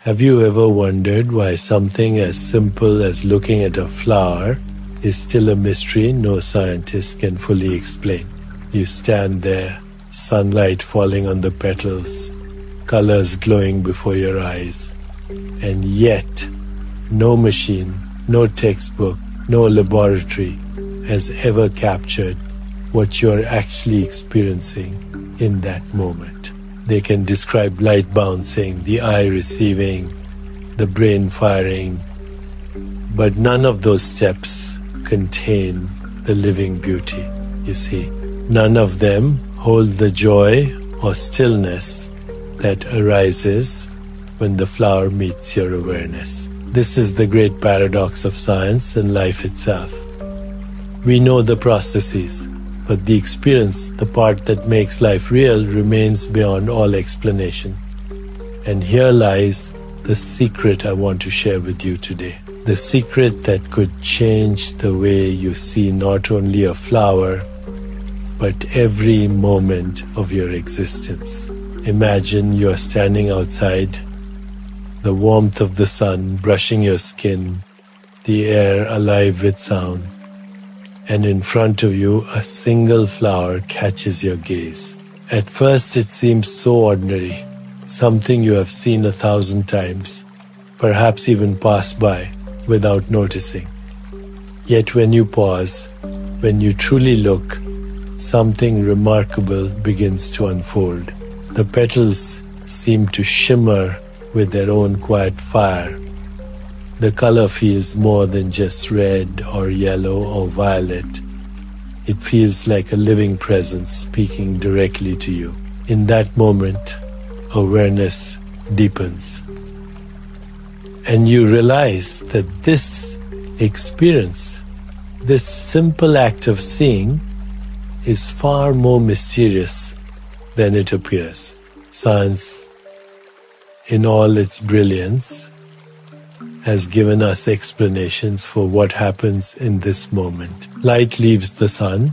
Have you ever wondered why something as simple as looking at a flower is still a mystery no scientist can fully explain? You stand there, sunlight falling on the petals, colors glowing before your eyes, and yet no machine, no textbook, no laboratory has ever captured what you're actually experiencing in that moment. They can describe light bouncing, the eye receiving, the brain firing, but none of those steps contain the living beauty, you see. None of them hold the joy or stillness that arises when the flower meets your awareness. This is the great paradox of science and life itself. We know the processes, but the experience, the part that makes life real, remains beyond all explanation. And here lies the secret I want to share with you today. The secret that could change the way you see not only a flower, but every moment of your existence. Imagine you are standing outside, the warmth of the sun brushing your skin, the air alive with sound, and in front of you a single flower catches your gaze. At first it seems so ordinary, something you have seen 1,000 times, perhaps even passed by without noticing. Yet when you pause, when you truly look, something remarkable begins to unfold. The petals seem to shimmer with their own quiet fire. The color feels more than just red or yellow or violet. It feels like a living presence speaking directly to you. In that moment, awareness deepens. And you realize that this experience, this simple act of seeing, is far more mysterious than it appears. Science, in all its brilliance, has given us explanations for what happens in this moment. Light leaves the sun,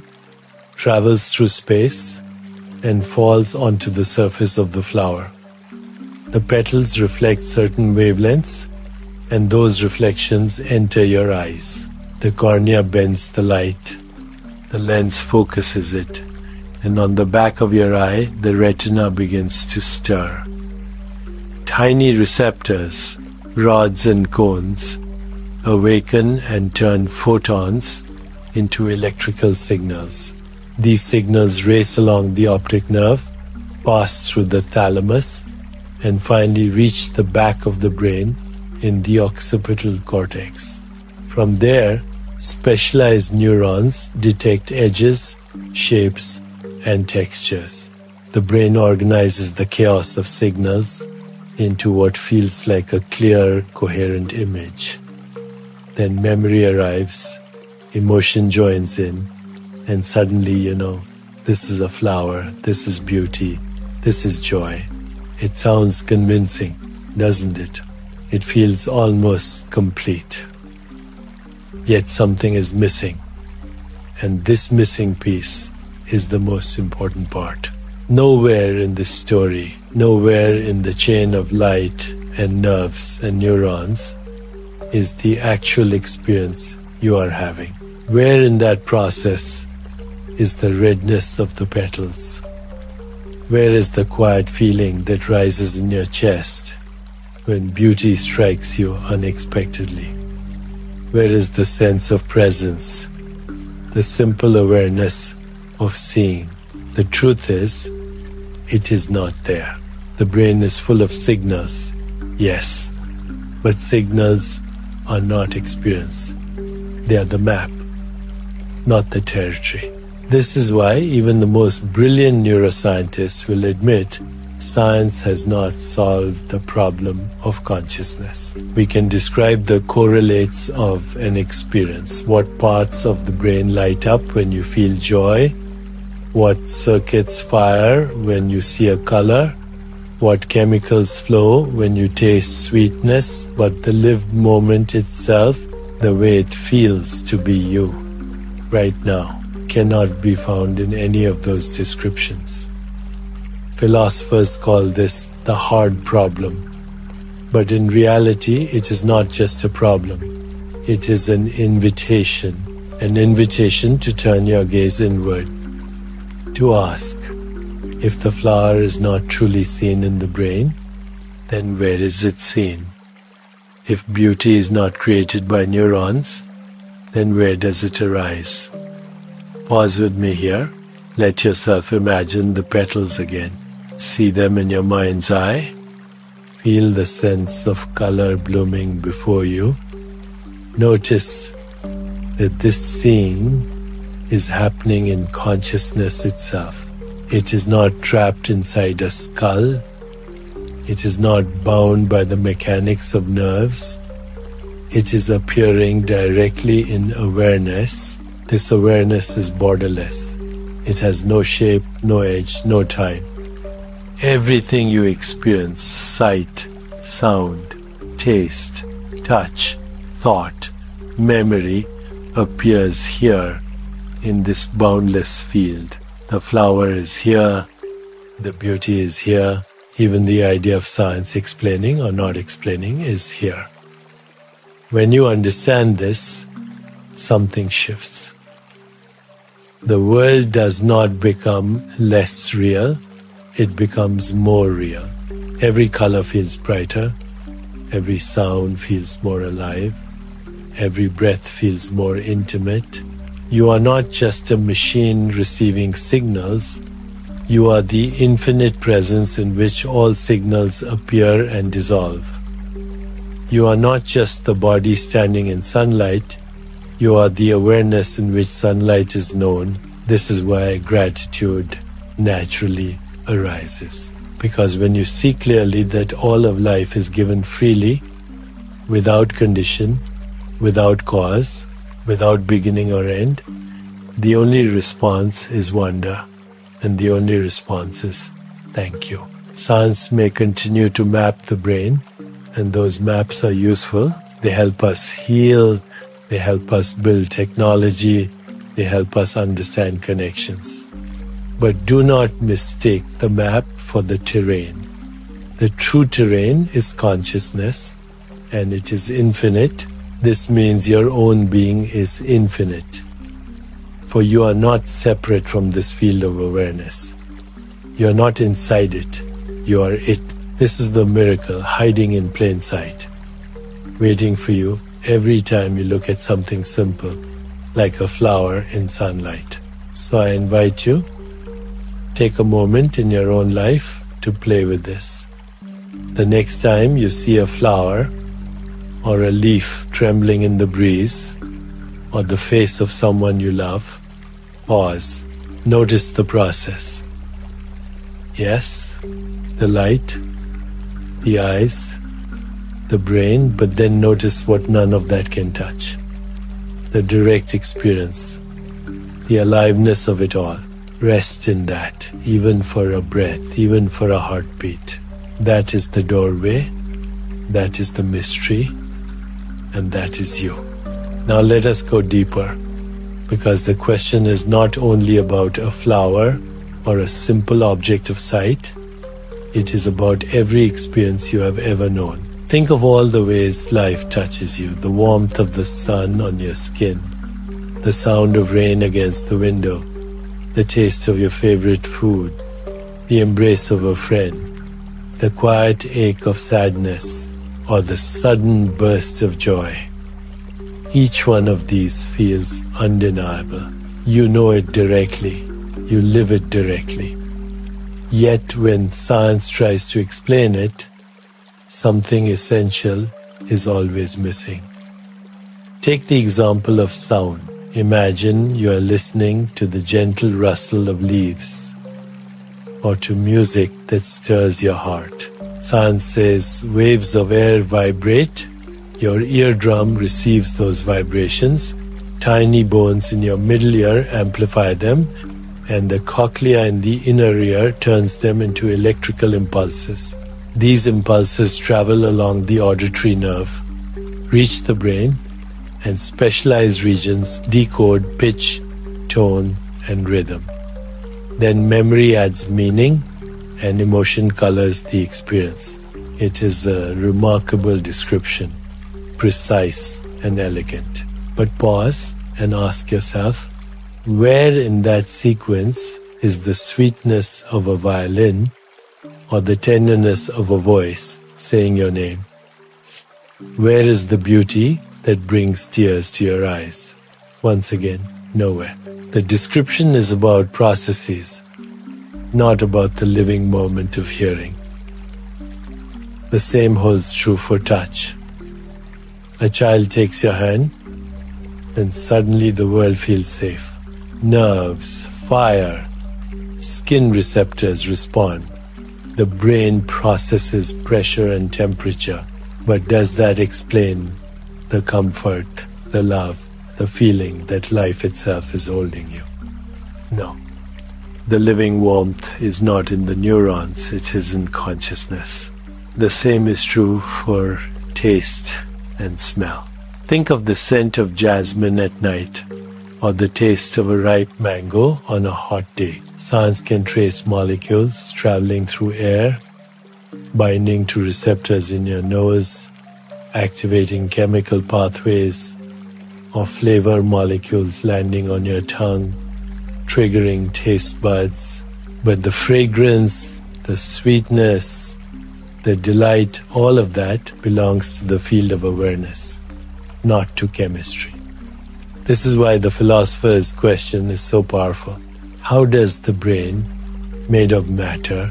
travels through space, and falls onto the surface of the flower. The petals reflect certain wavelengths, and those reflections enter your eyes. The cornea bends the light, the lens focuses it, and on the back of your eye, the retina begins to stir. Tiny receptors, rods and cones, awaken and turn photons into electrical signals. These signals race along the optic nerve, pass through the thalamus, and finally reach the back of the brain in the occipital cortex. From there, specialized neurons detect edges, shapes, and textures. The brain organizes the chaos of signals into what feels like a clear, coherent image. Then memory arrives, emotion joins in, and suddenly, this is a flower, this is beauty, this is joy. It sounds convincing, doesn't it? It feels almost complete. Yet something is missing, and this missing piece is the most important part. Nowhere in this story, nowhere in the chain of light and nerves and neurons is the actual experience you are having. Where in that process is the redness of the petals? Where is the quiet feeling that rises in your chest when beauty strikes you unexpectedly? Where is the sense of presence, the simple awareness of seeing? The truth is, it is not there. The brain is full of signals, yes, but signals are not experience. They are the map, not the territory. This is why even the most brilliant neuroscientists will admit science has not solved the problem of consciousness. We can describe the correlates of an experience, what parts of the brain light up when you feel joy, what circuits fire when you see a color, what chemicals flow when you taste sweetness, but the lived moment itself, the way it feels to be you right now, cannot be found in any of those descriptions. Philosophers call this the hard problem. But in reality, it is not just a problem. It is an invitation to turn your gaze inward, to ask, if the flower is not truly seen in the brain, then where is it seen? If beauty is not created by neurons, then where does it arise? Pause with me here. Let yourself imagine the petals again. See them in your mind's eye. Feel the sense of color blooming before you. Notice that this seeing is happening in consciousness itself. It is not trapped inside a skull. It is not bound by the mechanics of nerves. It is appearing directly in awareness. This awareness is borderless. It has no shape, no edge, no time. Everything you experience, sight, sound, taste, touch, thought, memory, appears here in this boundless field. The flower is here, the beauty is here, even the idea of science explaining or not explaining is here. When you understand this, something shifts. The world does not become less real, it becomes more real. Every color feels brighter, every sound feels more alive, every breath feels more intimate. You are not just a machine receiving signals, you are the infinite presence in which all signals appear and dissolve. You are not just the body standing in sunlight, you are the awareness in which sunlight is known. This is why gratitude naturally arises. Because when you see clearly that all of life is given freely, without condition, without cause, without beginning or end, the only response is wonder, and the only response is thank you. Science may continue to map the brain, and those maps are useful. They help us heal, they help us build technology, they help us understand connections. But do not mistake the map for the terrain. The true terrain is consciousness, and it is infinite. This means your own being is infinite. For you are not separate from this field of awareness. You are not inside it. You are it. This is the miracle hiding in plain sight, waiting for you every time you look at something simple, like a flower in sunlight. So I invite you, take a moment in your own life to play with this. The next time you see a flower, or a leaf trembling in the breeze, or the face of someone you love, pause. Notice the process. Yes, the light, the eyes, the brain, but then notice what none of that can touch. The direct experience, the aliveness of it all. Rest in that, even for a breath, even for a heartbeat. That is the doorway, that is the mystery, and that is you. Now let us go deeper, because the question is not only about a flower or a simple object of sight, it is about every experience you have ever known. Think of all the ways life touches you, the warmth of the sun on your skin, the sound of rain against the window, the taste of your favorite food, the embrace of a friend, the quiet ache of sadness, or the sudden burst of joy. Each one of these feels undeniable. You know it directly. You live it directly. Yet when science tries to explain it, something essential is always missing. Take the example of sound. Imagine you are listening to the gentle rustle of leaves, or to music that stirs your heart. Science says waves of air vibrate, your eardrum receives those vibrations, tiny bones in your middle ear amplify them, and the cochlea in the inner ear turns them into electrical impulses. These impulses travel along the auditory nerve, reach the brain, and specialized regions decode pitch, tone, and rhythm. Then memory adds meaning, and emotion colors the experience. It is a remarkable description, precise and elegant. But pause and ask yourself, where in that sequence is the sweetness of a violin or the tenderness of a voice saying your name? Where is the beauty that brings tears to your eyes? Once again, nowhere. The description is about processes, not about the living moment of hearing. The same holds true for touch. A child takes your hand, and suddenly the world feels safe. Nerves, fire, skin receptors respond. The brain processes pressure and temperature. But does that explain the comfort, the love, the feeling that life itself is holding you? No. The living warmth is not in the neurons, it is in consciousness. The same is true for taste and smell. Think of the scent of jasmine at night, or the taste of a ripe mango on a hot day. Science can trace molecules traveling through air, binding to receptors in your nose, activating chemical pathways, or flavor molecules landing on your tongue, triggering taste buds. But the fragrance, the sweetness, the delight, all of that belongs to the field of awareness, not to chemistry. This is why the philosopher's question is so powerful. How does the brain, made of matter,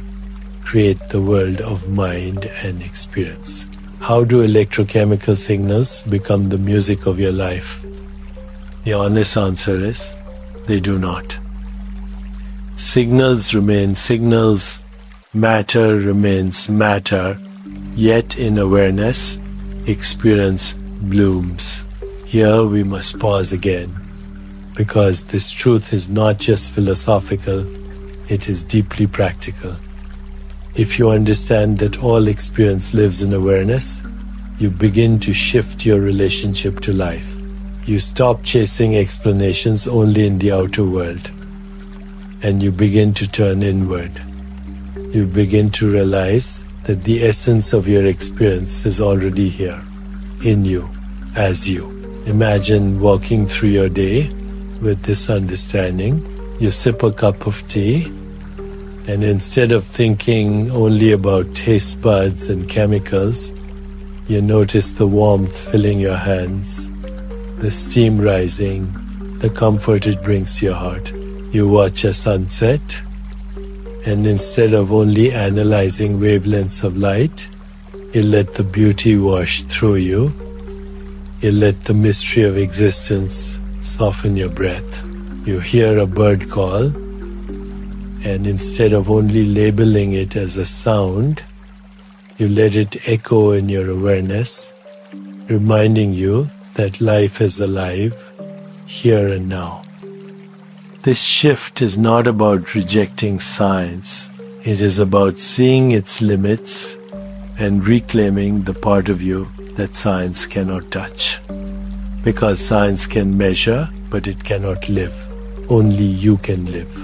create the world of mind and experience? How do electrochemical signals become the music of your life? The honest answer is, they do not. Signals remain signals, matter remains matter, yet in awareness, experience blooms. Here we must pause again, because this truth is not just philosophical, it is deeply practical. If you understand that all experience lives in awareness, you begin to shift your relationship to life. You stop chasing explanations only in the outer world, and you begin to turn inward. You begin to realize that the essence of your experience is already here, in you, as you. Imagine walking through your day with this understanding. You sip a cup of tea, and instead of thinking only about taste buds and chemicals, you notice the warmth filling your hands, the steam rising, the comfort it brings to your heart. You watch a sunset, and instead of only analyzing wavelengths of light, you let the beauty wash through you. You let the mystery of existence soften your breath. You hear a bird call, and instead of only labeling it as a sound, you let it echo in your awareness, reminding you that life is alive, here and now. This shift is not about rejecting science. It is about seeing its limits and reclaiming the part of you that science cannot touch. Because science can measure, but it cannot live. Only you can live.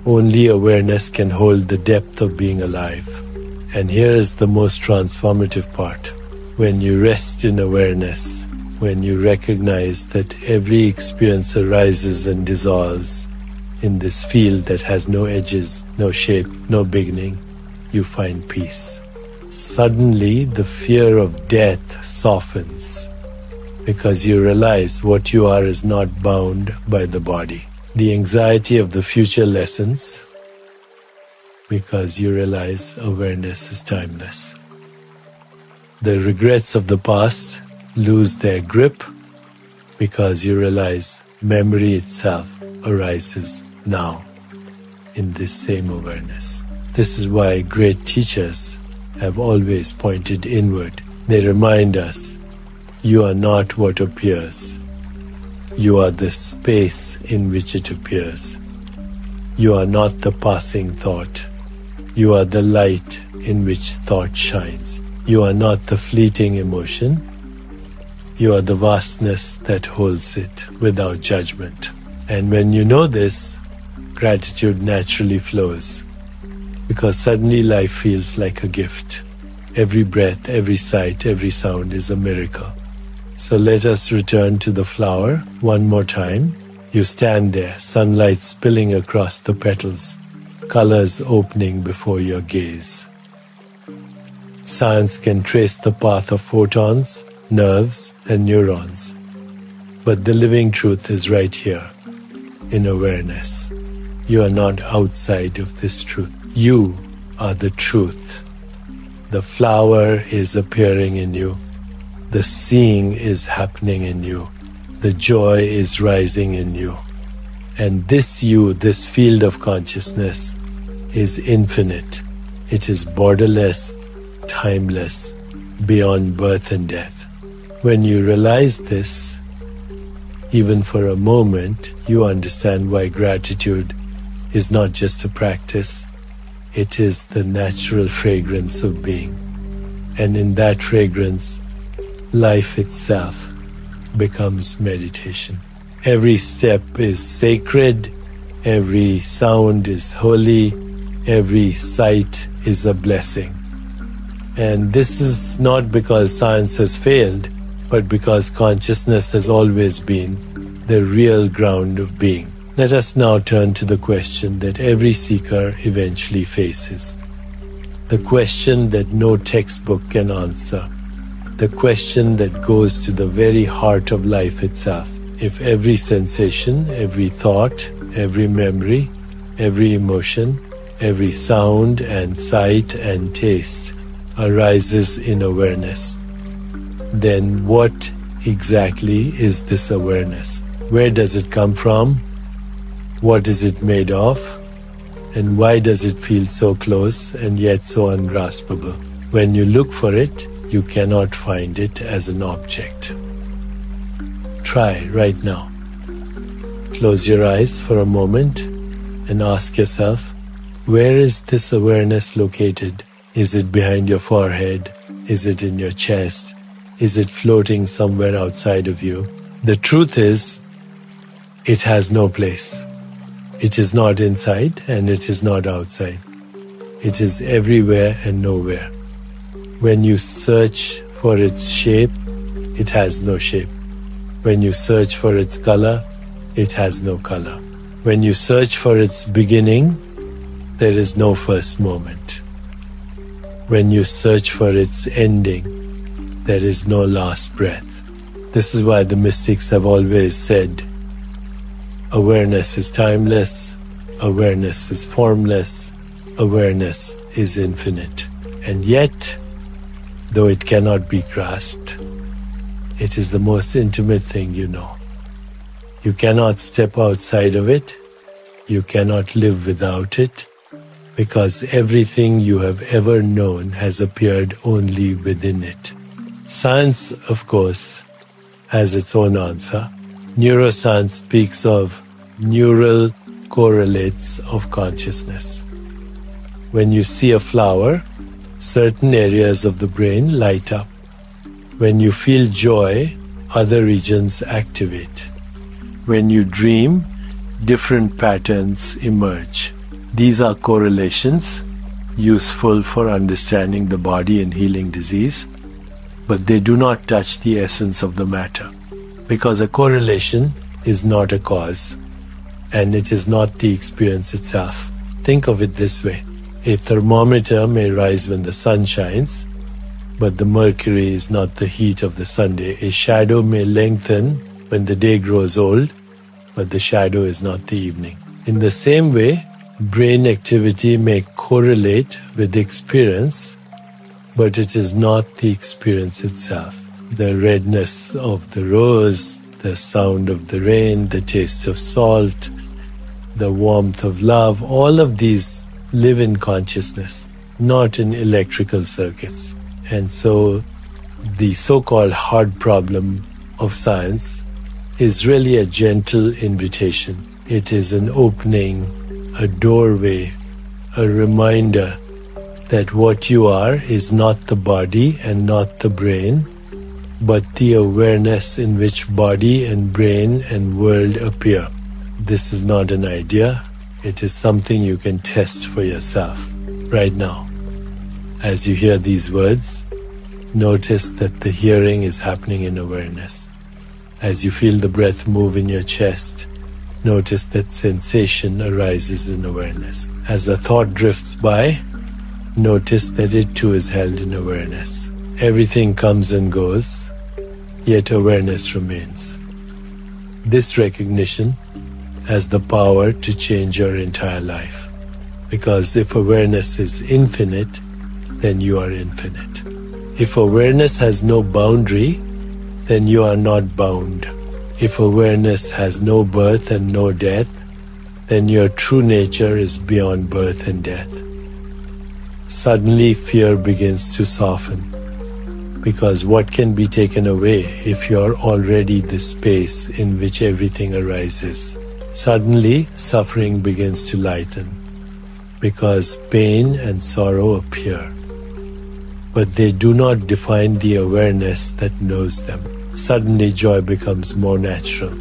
Only awareness can hold the depth of being alive. And here is the most transformative part. When you rest in awareness, when you recognize that every experience arises and dissolves in this field that has no edges, no shape, no beginning, you find peace. Suddenly, the fear of death softens because you realize what you are is not bound by the body. The anxiety of the future lessens because you realize awareness is timeless. The regrets of the past lose their grip because you realize memory itself arises now in this same awareness. This is why great teachers have always pointed inward. They remind us, you are not what appears. You are the space in which it appears. You are not the passing thought. You are the light in which thought shines. You are not the fleeting emotion. You are the vastness that holds it without judgment. And when you know this, gratitude naturally flows, because suddenly life feels like a gift. Every breath, every sight, every sound is a miracle. So let us return to the flower one more time. You stand there, sunlight spilling across the petals, colors opening before your gaze. Science can trace the path of photons, nerves, and neurons. But the living truth is right here, in awareness. You are not outside of this truth. You are the truth. The flower is appearing in you. The seeing is happening in you. The joy is rising in you. And this you, this field of consciousness, is infinite. It is borderless, timeless, beyond birth and death. When you realize this, even for a moment, you understand why gratitude is not just a practice. It is the natural fragrance of being. And in that fragrance, life itself becomes meditation. Every step is sacred, every sound is holy, every sight is a blessing. And this is not because science has failed, but because consciousness has always been the real ground of being. Let us now turn to the question that every seeker eventually faces. The question that no textbook can answer. The question that goes to the very heart of life itself. If every sensation, every thought, every memory, every emotion, every sound and sight and taste arises in awareness, then what exactly is this awareness? Where does it come from? What is it made of? And why does it feel so close and yet so ungraspable? When you look for it, you cannot find it as an object. Try right now. Close your eyes for a moment and ask yourself, where is this awareness located? Is it behind your forehead? Is it in your chest? Is it floating somewhere outside of you? The truth is, it has no place. It is not inside and it is not outside. It is everywhere and nowhere. When you search for its shape, it has no shape. When you search for its color, it has no color. When you search for its beginning, there is no first moment. When you search for its ending, there is no last breath. This is why the mystics have always said, awareness is timeless, awareness is formless, awareness is infinite. And yet, though it cannot be grasped, it is the most intimate thing you know. You cannot step outside of it, you cannot live without it, because everything you have ever known has appeared only within it. Science, of course, has its own answer. Neuroscience speaks of neural correlates of consciousness. When you see a flower, certain areas of the brain light up. When you feel joy, other regions activate. When you dream, different patterns emerge. These are correlations, useful for understanding the body and healing disease, but they do not touch the essence of the matter, because a correlation is not a cause, and it is not the experience itself. Think of it this way. A thermometer may rise when the sun shines, but the mercury is not the heat of the Sunday. A shadow may lengthen when the day grows old, but the shadow is not the evening. In the same way, brain activity may correlate with experience, but it is not the experience itself. The redness of the rose, the sound of the rain, the taste of salt, the warmth of love, all of these live in consciousness, not in electrical circuits. And so the so-called hard problem of science is really a gentle invitation. It is an opening, a doorway, a reminder that what you are is not the body and not the brain, but the awareness in which body and brain and world appear. This is not an idea, it is something you can test for yourself right now. As you hear these words, notice that the hearing is happening in awareness. As you feel the breath move in your chest, notice that sensation arises in awareness. As the thought drifts by, notice that it too is held in awareness. Everything comes and goes, yet awareness remains. This recognition has the power to change your entire life. Because if awareness is infinite, then you are infinite. If awareness has no boundary, then you are not bound. If awareness has no birth and no death, then your true nature is beyond birth and death. Suddenly fear begins to soften, because what can be taken away if you are already the space in which everything arises? Suddenly suffering begins to lighten, because pain and sorrow appear, but they do not define the awareness that knows them. Suddenly joy becomes more natural,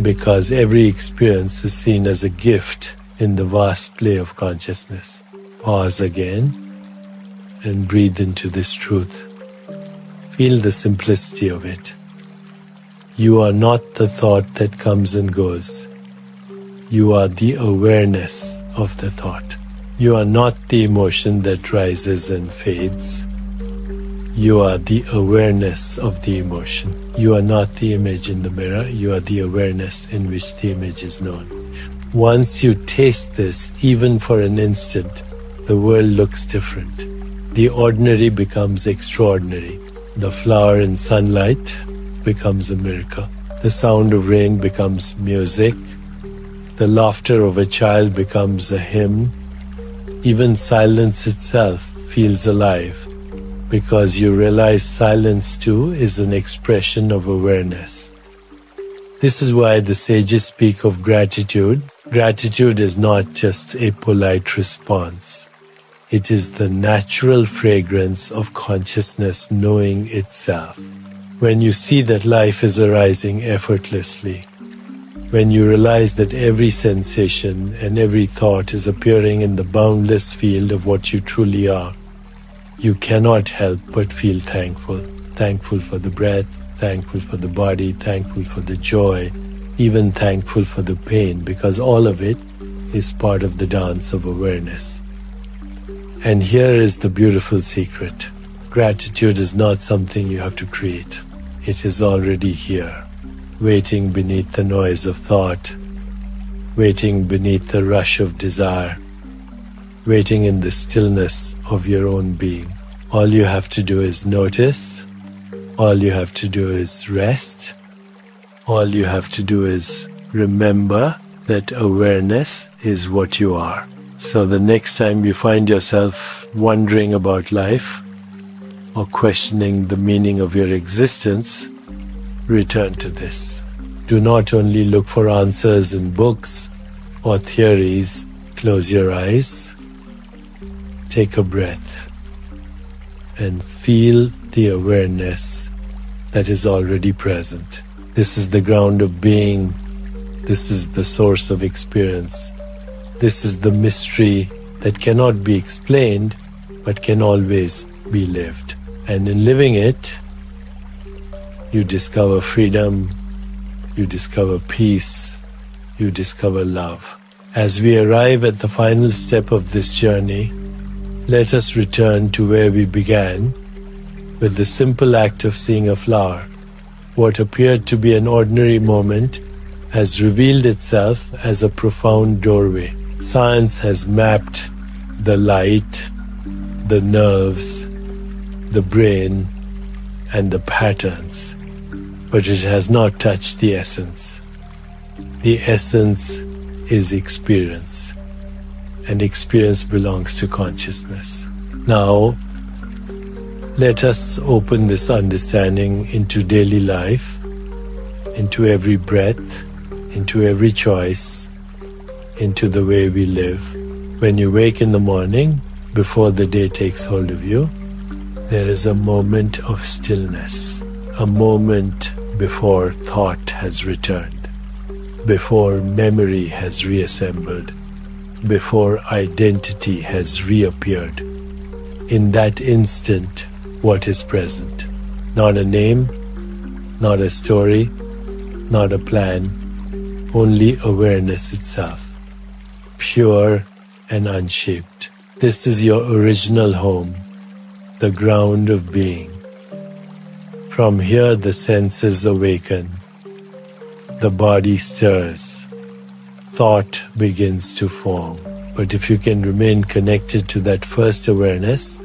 because every experience is seen as a gift in the vast play of consciousness. Pause again and breathe into this truth. Feel the simplicity of it. You are not the thought that comes and goes. You are the awareness of the thought. You are not the emotion that rises and fades. You are the awareness of the emotion. You are not the image in the mirror. You are the awareness in which the image is known. Once you taste this, even for an instant, the world looks different. The ordinary becomes extraordinary. The flower in sunlight becomes a miracle. The sound of rain becomes music. The laughter of a child becomes a hymn. Even silence itself feels alive, because you realize silence too is an expression of awareness. This is why the sages speak of gratitude. Gratitude is not just a polite response. It is the natural fragrance of consciousness knowing itself. When you see that life is arising effortlessly, when you realize that every sensation and every thought is appearing in the boundless field of what you truly are, you cannot help but feel thankful. Thankful for the breath, thankful for the body, thankful for the joy, even thankful for the pain, because all of it is part of the dance of awareness. And here is the beautiful secret. Gratitude is not something you have to create. It is already here, waiting beneath the noise of thought, waiting beneath the rush of desire, waiting in the stillness of your own being. All you have to do is notice. All you have to do is rest. All you have to do is remember that awareness is what you are. So the next time you find yourself wondering about life or questioning the meaning of your existence, return to this. Do not only look for answers in books or theories. Close your eyes, take a breath, and feel the awareness that is already present. This is the ground of being. This is the source of experience. This is the mystery that cannot be explained, but can always be lived. And in living it, you discover freedom, you discover peace, you discover love. As we arrive at the final step of this journey, let us return to where we began, with the simple act of seeing a flower. What appeared to be an ordinary moment has revealed itself as a profound doorway. Science has mapped the light, the nerves, the brain, and the patterns, but it has not touched the essence. The essence is experience, and experience belongs to consciousness. Now, let us open this understanding into daily life, into every breath, into every choice, into the way we live. When you wake in the morning, before the day takes hold of you, there is a moment of stillness, a moment before thought has returned, before memory has reassembled, before identity has reappeared. in that instant what is present. Not a name, not a story, not a plan, only awareness itself, pure and unshaped. This is your original home, the ground of being. From here the senses awaken, the body stirs, thought begins to form. But if you can remain connected to that first awareness,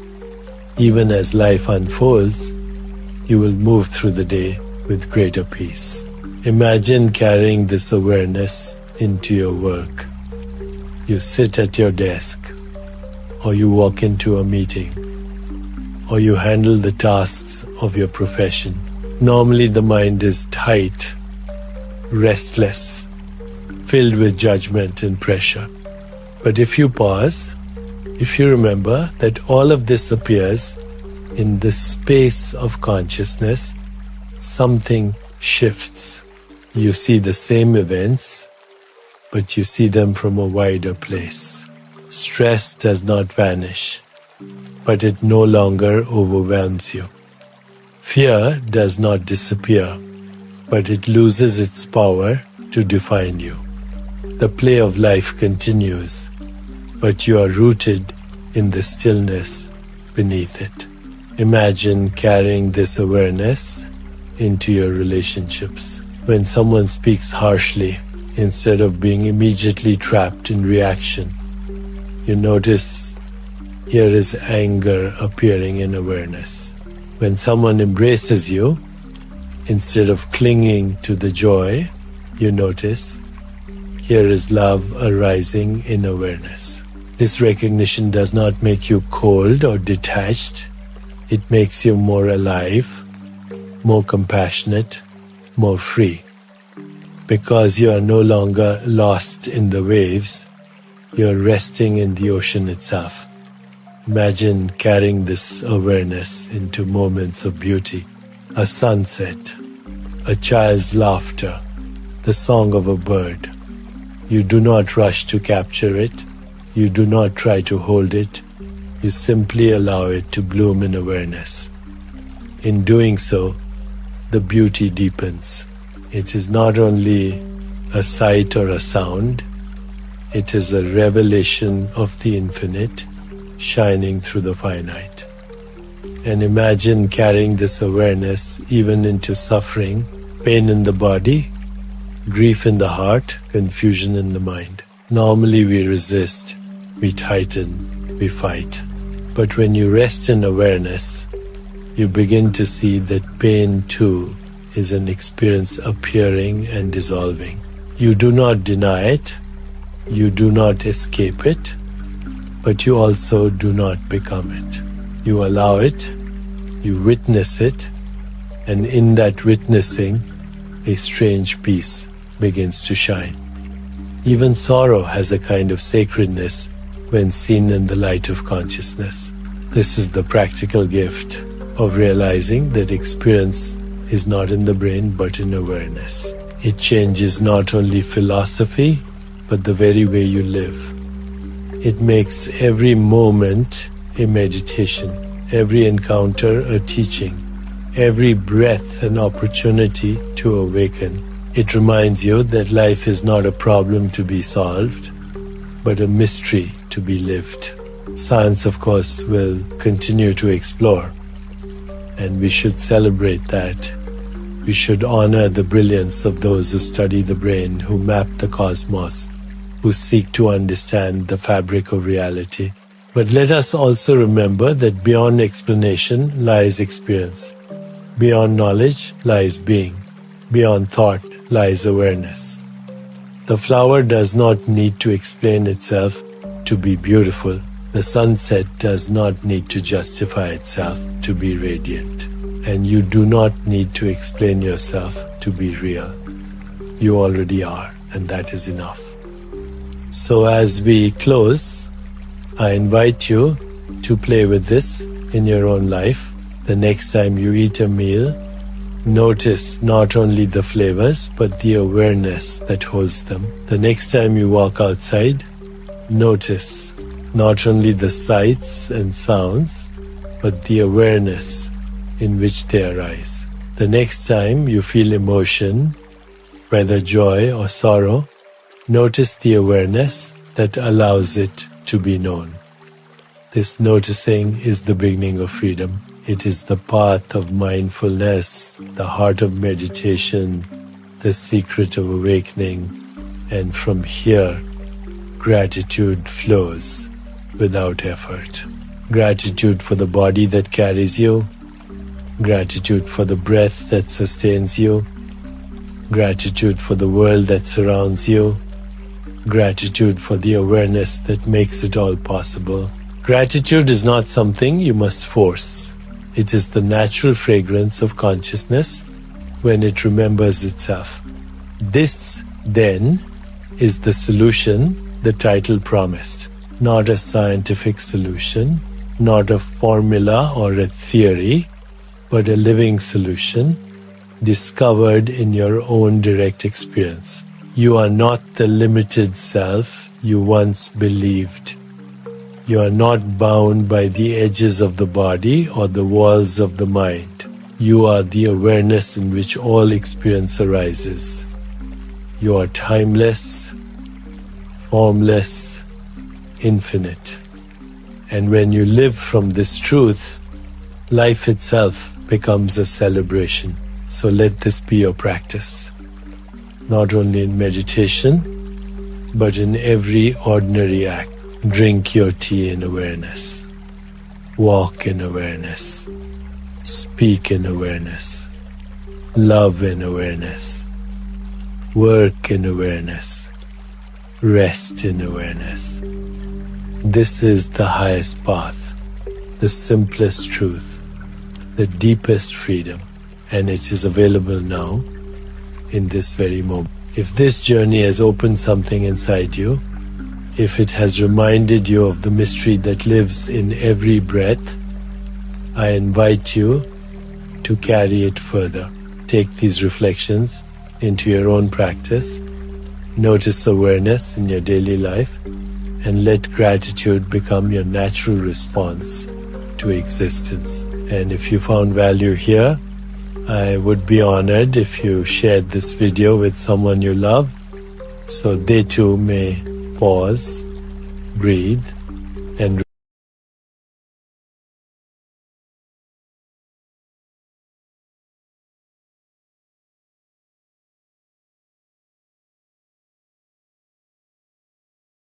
even as life unfolds, you will move through the day with greater peace. Imagine carrying this awareness into your work. You sit at your desk, or you walk into a meeting, or you handle the tasks of your profession. Normally the mind is tight, restless, filled with judgment and pressure. But if you pause, if you remember that all of this appears in the space of consciousness, something shifts. You see the same events, but you see them from a wider place. Stress does not vanish, but it no longer overwhelms you. Fear does not disappear, but it loses its power to define you. The play of life continues, but you are rooted in the stillness beneath it. Imagine carrying this awareness into your relationships. When someone speaks harshly, instead of being immediately trapped in reaction, you notice here is anger appearing in awareness. When someone embraces you, instead of clinging to the joy, you notice here is love arising in awareness. This recognition does not make you cold or detached. It makes you more alive, more compassionate, more free. Because you are no longer lost in the waves, you are resting in the ocean itself. Imagine carrying this awareness into moments of beauty. A sunset, a child's laughter, the song of a bird. You do not rush to capture it. You do not try to hold it. You simply allow it to bloom in awareness. In doing so, the beauty deepens. It is not only a sight or a sound, it is a revelation of the infinite shining through the finite. And imagine carrying this awareness even into suffering, pain in the body, grief in the heart, confusion in the mind. Normally we resist, we tighten, we fight. But when you rest in awareness, you begin to see that pain too is an experience appearing and dissolving. You do not deny it, you do not escape it, but you also do not become it. You allow it, you witness it, and in that witnessing, a strange peace begins to shine. Even sorrow has a kind of sacredness when seen in the light of consciousness. This is the practical gift of realizing that experience is not in the brain but in awareness. It changes not only philosophy, but the very way you live. It makes every moment a meditation, every encounter a teaching, every breath an opportunity to awaken. It reminds you that life is not a problem to be solved, but a mystery to be lived. Science, of course, will continue to explore, and we should celebrate that. We should honor the brilliance of those who study the brain, who map the cosmos, who seek to understand the fabric of reality. But let us also remember that beyond explanation lies experience. Beyond knowledge lies being. Beyond thought lies awareness. The flower does not need to explain itself to be beautiful. The sunset does not need to justify itself to be radiant. And you do not need to explain yourself to be real. You already are, and that is enough. So as we close, I invite you to play with this in your own life. The next time you eat a meal, notice not only the flavors, but the awareness that holds them. The next time you walk outside, notice not only the sights and sounds, but the awareness in which they arise. The next time you feel emotion, whether joy or sorrow, notice the awareness that allows it to be known. This noticing is the beginning of freedom. It is the path of mindfulness, the heart of meditation, the secret of awakening, and from here, gratitude flows without effort. Gratitude for the body that carries you, gratitude for the breath that sustains you, gratitude for the world that surrounds you, gratitude for the awareness that makes it all possible. Gratitude is not something you must force. It is the natural fragrance of consciousness when it remembers itself. This, then, is the solution the title promised. Not a scientific solution, not a formula or a theory, but a living solution discovered in your own direct experience. You are not the limited self you once believed. You are not bound by the edges of the body or the walls of the mind. You are the awareness in which all experience arises. You are timeless, formless, infinite. And when you live from this truth, life itself becomes a celebration. So let this be your practice, not only in meditation, but in every ordinary act. Drink your tea in awareness. Walk in awareness. Speak in awareness. Love in awareness. Work in awareness. Rest in awareness. This is the highest path, the simplest truth, the deepest freedom, and it is available now in this very moment. If this journey has opened something inside you, if it has reminded you of the mystery that lives in every breath, I invite you to carry it further. Take these reflections into your own practice. Notice awareness in your daily life and let gratitude become your natural response to existence. And if you found value here, I would be honored if you shared this video with someone you love so they too may pause, breathe, and